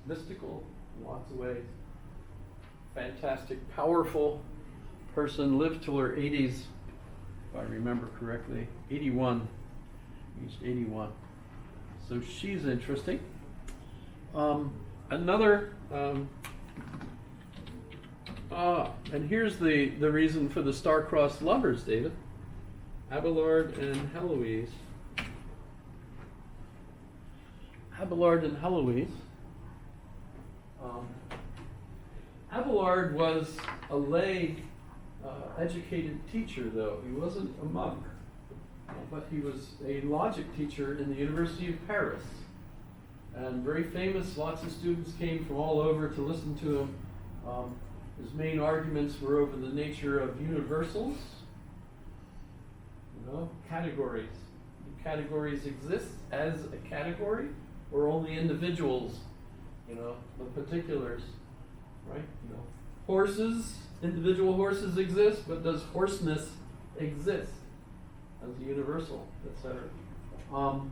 mystical in lots of ways. Fantastic, powerful person, lived till her 80s, if I remember correctly. 81, aged 81. So she's interesting. And here's the reason for the star-crossed lovers, David. Abelard and Heloise. Abelard and Heloise. Abelard was a lay educated teacher, though. He wasn't a monk, but he was a logic teacher in the University of Paris. And very famous, lots of students came from all over to listen to him. His main arguments were over the nature of universals, categories. Do categories exist as a category, or only individuals, the particulars, right? Horses, individual horses exist, but does horseness exist as a universal, etc.? No,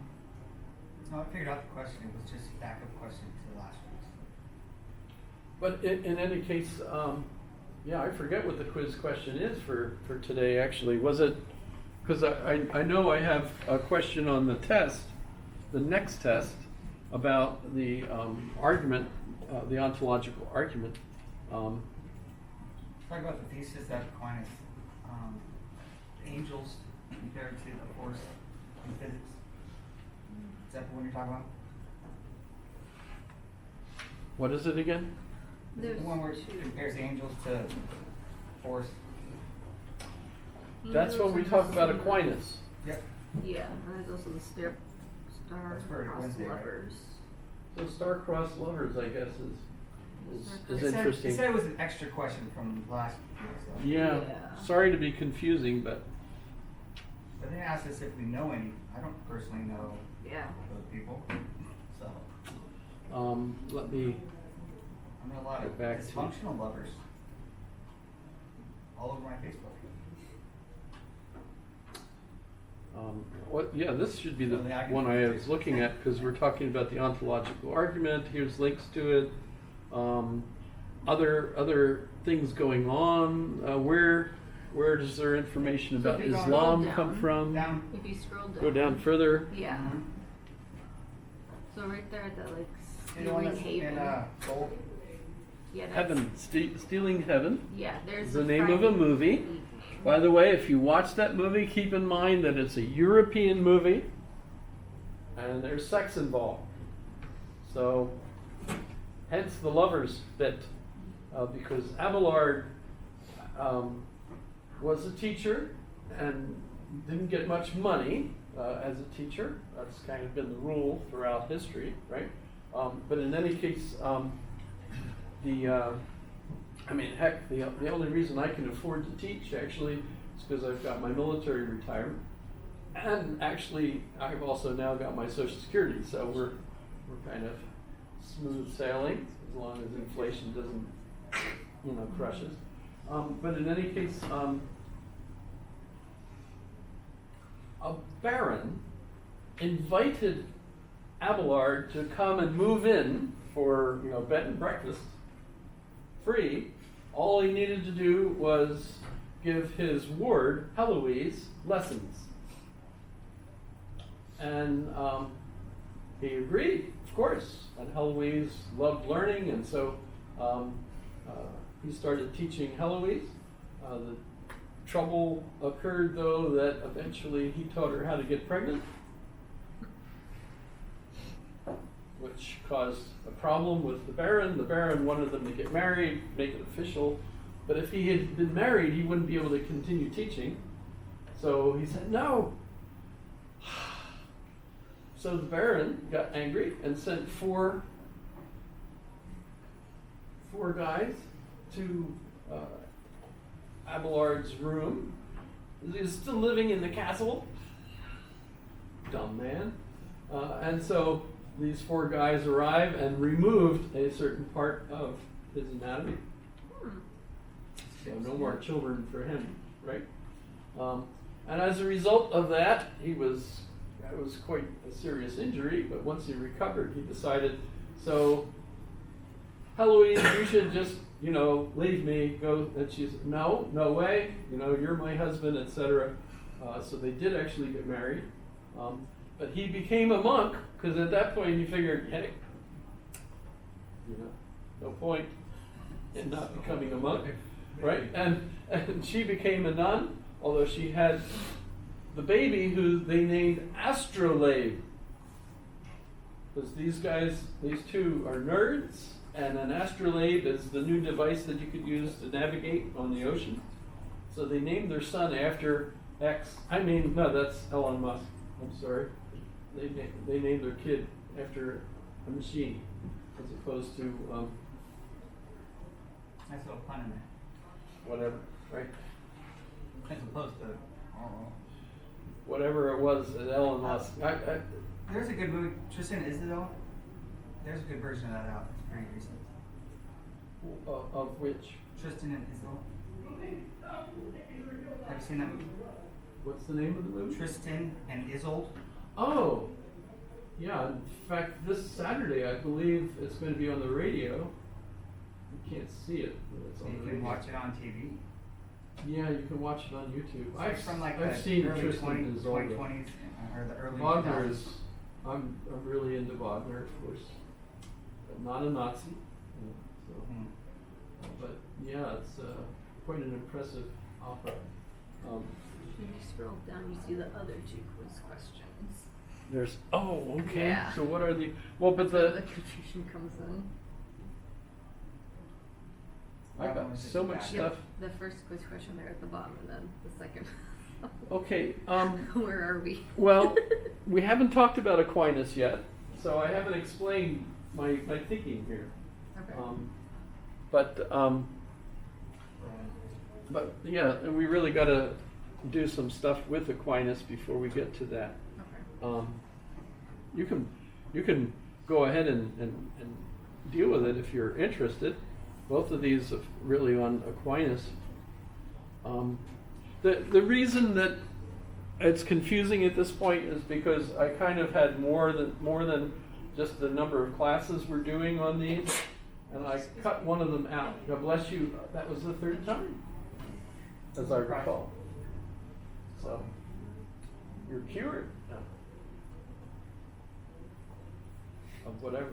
I figured out the question. It was just a backup question to last week's. But in any case, I forget what the quiz question is for today, actually. Was it, because I know I have a question on the test, the next test, about the argument, the ontological argument. Talk about the thesis that Aquinas, angels compared to the force in physics. Is that the one you're talking about? What is it again? The one where it compares angels to force. That's when we talk about Aquinas. Yep. Yeah, and there's also the That's for star-crossed Wednesday, right? lovers. So star-crossed lovers, I guess, is It interesting. said it was an extra question from last week. So. Yeah. Yeah. Sorry to be confusing, but But they asked us if we know any. I don't personally know Yeah. those people. So let me. I know a lot of Get back to- dysfunctional lovers all over my Facebook. This should be the Well, I can- one I was looking at, because we're talking about the ontological argument. Here's links to it. Other things going on. Where does their information So about if you go Islam down- come from? Down. If you scroll down. Go down further. Yeah. Mhm. So right there at the And the one stealing that's haven. in gold. Yeah, that's, Heaven, Stealing Heaven. Yeah, there's Is the name of a Friday movie. evening. By the way, if you watch that movie, keep in mind that it's a European movie, and there's sex involved. So, hence the lovers bit, because Abelard was a teacher and didn't get much money as a teacher. That's kind of been the rule throughout history, right? But in any case, the only reason I can afford to teach actually is because I've got my military retirement, and actually I've also now got my Social Security, so we're kind of smooth sailing as long as inflation doesn't crush us. But in any case, a baron invited Abelard to come and move in for bed and breakfast free. All he needed to do was give his ward, Heloise, lessons. And he agreed, of course. And Heloise loved learning, and so he started teaching Heloise. The trouble occurred, though, that eventually he taught her how to get pregnant, which caused a problem with the Baron. The Baron wanted them to get married, make it official. But if he had been married, he wouldn't be able to continue teaching. So he said, no. So the Baron got angry and sent four guys to Abelard's room. He was still living in the castle. Dumb man. And so these four guys arrived and removed a certain part of his anatomy. So no more children for him, right? And as a result of that, that was quite a serious injury, but once he recovered, he decided, so Heloise, you should just, leave me, go. And she's, no way, you're my husband, etc. So they did actually get married. But he became a monk, because at that point he figured, hey, no point in not becoming a monk, right? And she became a nun, although she had the baby who they named Astrolabe. Because these two are nerds, and an astrolabe is the new device that you could use to navigate on the ocean. So they named their son after that's Elon Musk. I'm sorry. They named their kid after a machine, as opposed to Nice little pun in there. whatever, right? As opposed to, oh. Whatever it was that Elon Musk. There's a good movie, Tristan Isidore. There's a good version of that out. It's pretty recent. Of which? Tristan and Isolde. Have you seen that movie? What's the name of the movie? Tristan and Isolde. Oh, yeah. In fact, this Saturday, I believe it's going to be on the radio. You can't see it, but it's on You the can radio. watch it on TV. Yeah, you can watch it on YouTube. It's from like I've the seen early Tristan and Isolde. 2020s or the early Wagner 2000s. is. I'm really into Wagner, of course, but not a Nazi. So, Mhm. but yeah, it's quite an impressive opera. When you scroll down, you see the other two quiz questions. There's okay. Yeah. So what are the but The the confusion comes in. I got so much Yeah. stuff. The first quiz question there at the bottom, and then the second. Okay. Where are we? Well, we haven't talked about Aquinas yet, so I haven't explained my thinking here. Okay. But yeah, we really got to do some stuff with Aquinas before we get to that. Okay. You can go ahead and deal with it if you're interested. Both of these are really on Aquinas. The reason that it's confusing at this point is because I kind of had more than just the number of classes we're doing on these, and I cut one of them out. God bless you. That was the third time, as I recall. So you're cured now of whatever.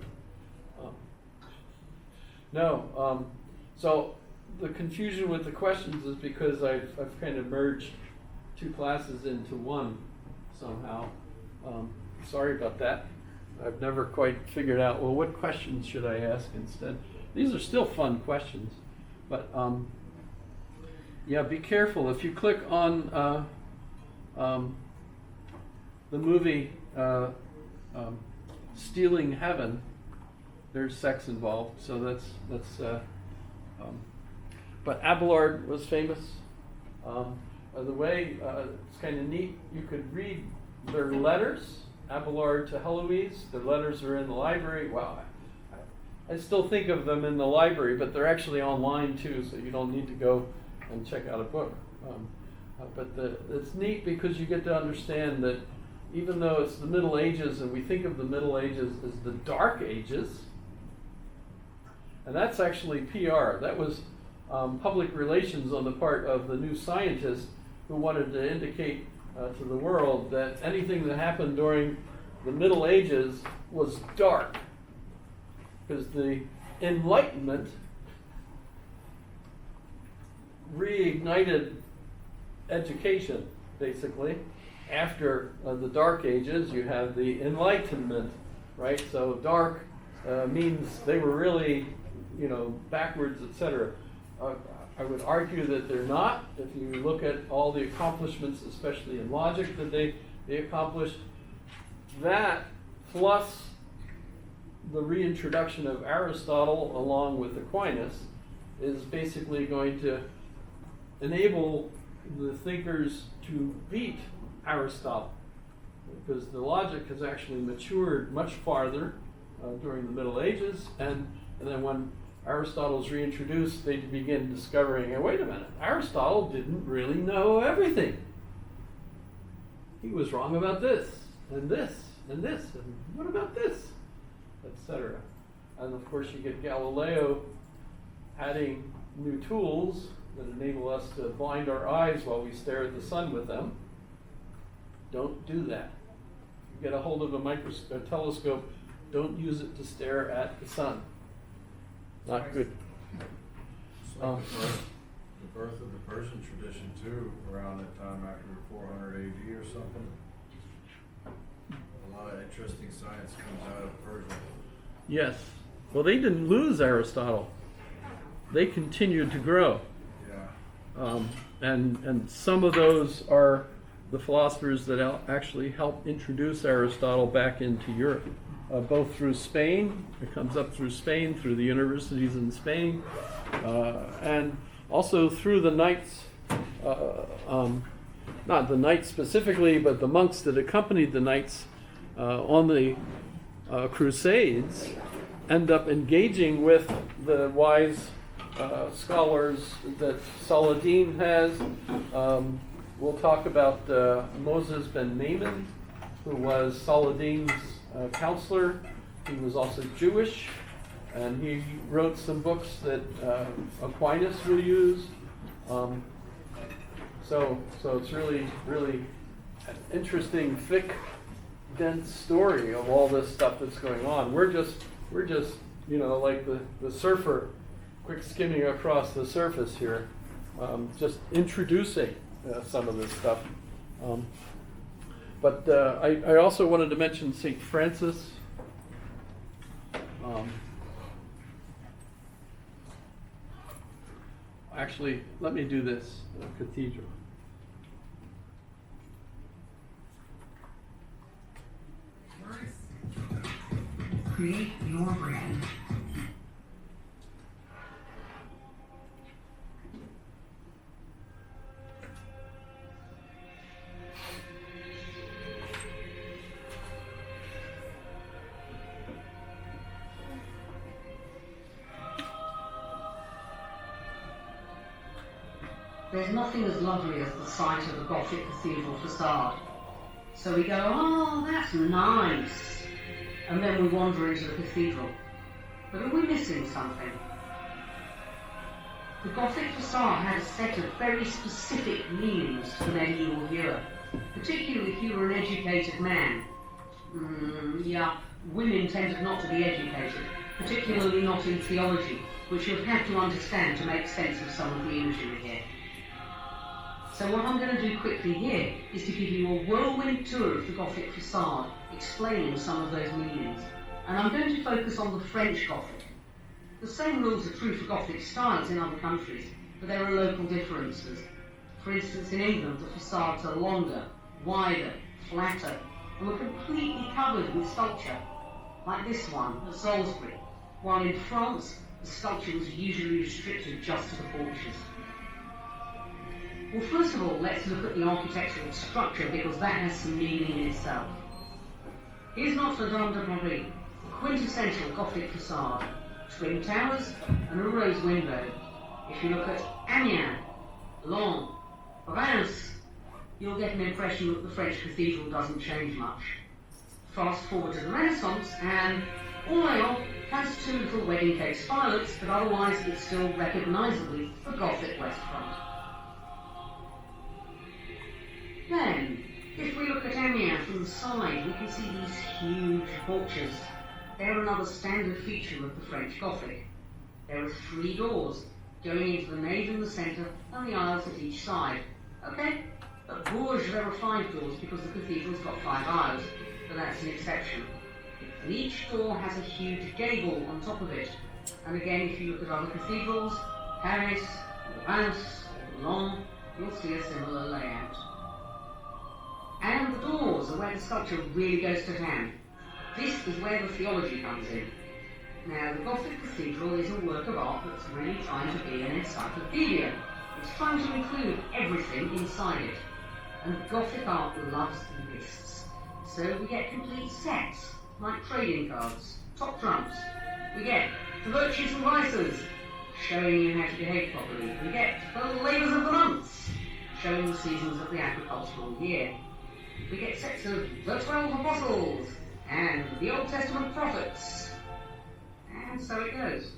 So the confusion with the questions is because I've kind of merged two classes into one somehow. Sorry about that. I've never quite figured out, well, what questions should I ask instead? These are still fun questions, but yeah, be careful. If you click on the movie Stealing Heaven, there's sex involved, so that's but Abelard was famous. The way it's kind of neat, you could read their letters, Abelard to Heloise. Their letters are in the library. Wow, I still think of them in the library, but they're actually online too, so you don't need to go and check out a book. But it's neat because you get to understand that even though it's the Middle Ages and we think of the Middle Ages as the Dark Ages, and that's actually PR. That was public relations on the part of the New Scientist who wanted to indicate to the world that anything that happened during the Middle Ages was dark. Because the Enlightenment reignited education, basically. After the Dark Ages, you have the Enlightenment, right? So dark means they were really, backwards, etc. I would argue that they're not. If you look at all the accomplishments, especially in logic, that they accomplished, that plus the reintroduction of Aristotle along with Aquinas is basically going to enable the thinkers to beat Aristotle, because the logic has actually matured much farther during the Middle Ages, and then when Aristotle's reintroduced, they begin discovering, wait a minute, Aristotle didn't really know everything. He was wrong about this, and this, and this, and what about this, etc. And of course you get Galileo adding new tools that enable us to blind our eyes while we stare at the sun with them. Don't do that. You get a hold of a telescope, don't use it to stare at the sun. Not good. It's like the birth of the Persian tradition too, around that time after 400 AD or something. A lot of interesting science comes out of Persia. Yes. Well, they didn't lose Aristotle. They continued to grow. Yeah. And some of those are the philosophers that actually helped introduce Aristotle back into Europe, both through Spain. It comes up through Spain, through the universities in Spain, and also through the knights, not the knights specifically, but the monks that accompanied the knights on the Crusades, end up engaging with the wise scholars that Saladin has. We'll talk about Moses ben Maimon, who was Saladin's counselor. He was also Jewish, and he wrote some books that Aquinas will use. So it's really an interesting, thick, dense story of all this stuff that's going on. We're just like the surfer, quick skimming across the surface here, just introducing some of this stuff. But I also wanted to mention St. Francis. Actually, let me do this cathedral. Create your brand. There's nothing as lovely as the sight of a Gothic cathedral facade. So we go, oh, that's nice. And then we wander into the cathedral. But are we missing something? The Gothic facade had a set of very specific meanings to the medieval viewer, particularly if you were an educated man. Women tended not to be educated, particularly not in theology, which you'd have to understand to make sense of some of the imagery here. So what I'm going to do quickly here is to give you a whirlwind tour of the Gothic facade, explaining some of those meanings. And I'm going to focus on the French Gothic. The same rules are true for Gothic styles in other countries, but there are local differences. For instance, in England, the facades are longer, wider, flatter, and were completely covered with sculpture, like this one at Salisbury, while in France, the sculpture was usually restricted just to the porches. Well, first of all, let's look at the architectural structure, because that has some meaning in itself. Here's Notre Dame de Paris, the quintessential Gothic facade, twin towers and a rose window. If you look at Amiens, Laon, Reims, you'll get an impression that the French cathedral doesn't change much. Fast forward to the Renaissance, and Orléans has two little wedding cake spirals, but otherwise it's still recognisably the Gothic west front. Then, if we look at Amiens from the side, we can see these huge porches. They're another standard feature of the French Gothic. There are 3 doors, going into the nave in the centre and the aisles at each side. Okay, at Bourges there are 5 doors because the cathedral's got 5 aisles, but that's an exception. And each door has a huge gable on top of it. And again, if you look at other cathedrals, Paris, Reims, Laon, you'll see a similar layout. And the doors are where the sculpture really goes to town. This is where the theology comes in. Now, the Gothic cathedral is a work of art that's really trying to be an encyclopedia. It's trying to include everything inside it. And Gothic art loves lists. So we get complete sets, like trading cards, top trumps. We get the virtues and vices, showing you how to behave properly. We get the labours of the months, showing the seasons of the agricultural year. We get sets of the 12 Apostles and the Old Testament prophets. And so it goes.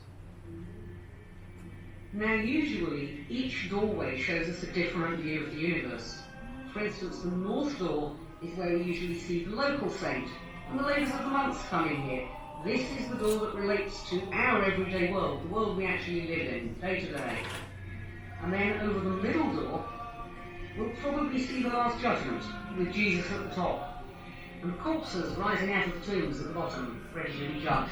Now usually, each doorway shows us a different view of the universe. For instance, the north door is where we usually see the local saint, and the ladies of the months come in here. This is the door that relates to our everyday world, the world we actually live in, day to day. And then over the middle door, we'll probably see the Last Judgment, with Jesus at the top, and corpses rising out of the tombs at the bottom, ready to be judged.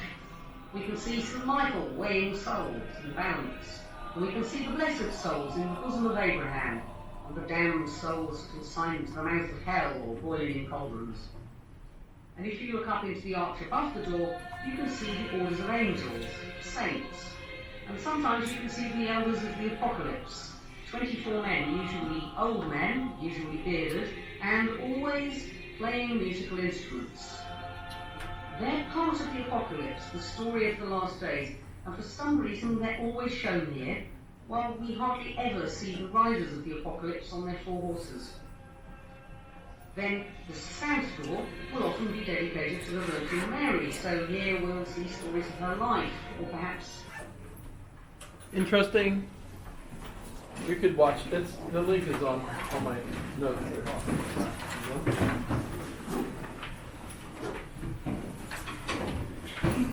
We can see St. Michael weighing souls in balance, and we can see the blessed souls in the bosom of Abraham, and the damned souls consigned to the mouth of hell or boiling in cauldrons. And if you look up into the arch above the door, you can see the orders of angels, saints, and sometimes you can see the elders of the apocalypse, 24 men, usually old men, usually bearded, and always playing musical instruments. They're part of the apocalypse, the story of the last days, and for some reason they're always shown here, while we hardly ever see the riders of the apocalypse on their 4 horses. Then the south door will often be dedicated to the Virgin Mary, so here we'll see stories of her life, or perhaps... Interesting. You could watch, the link is on my notes there.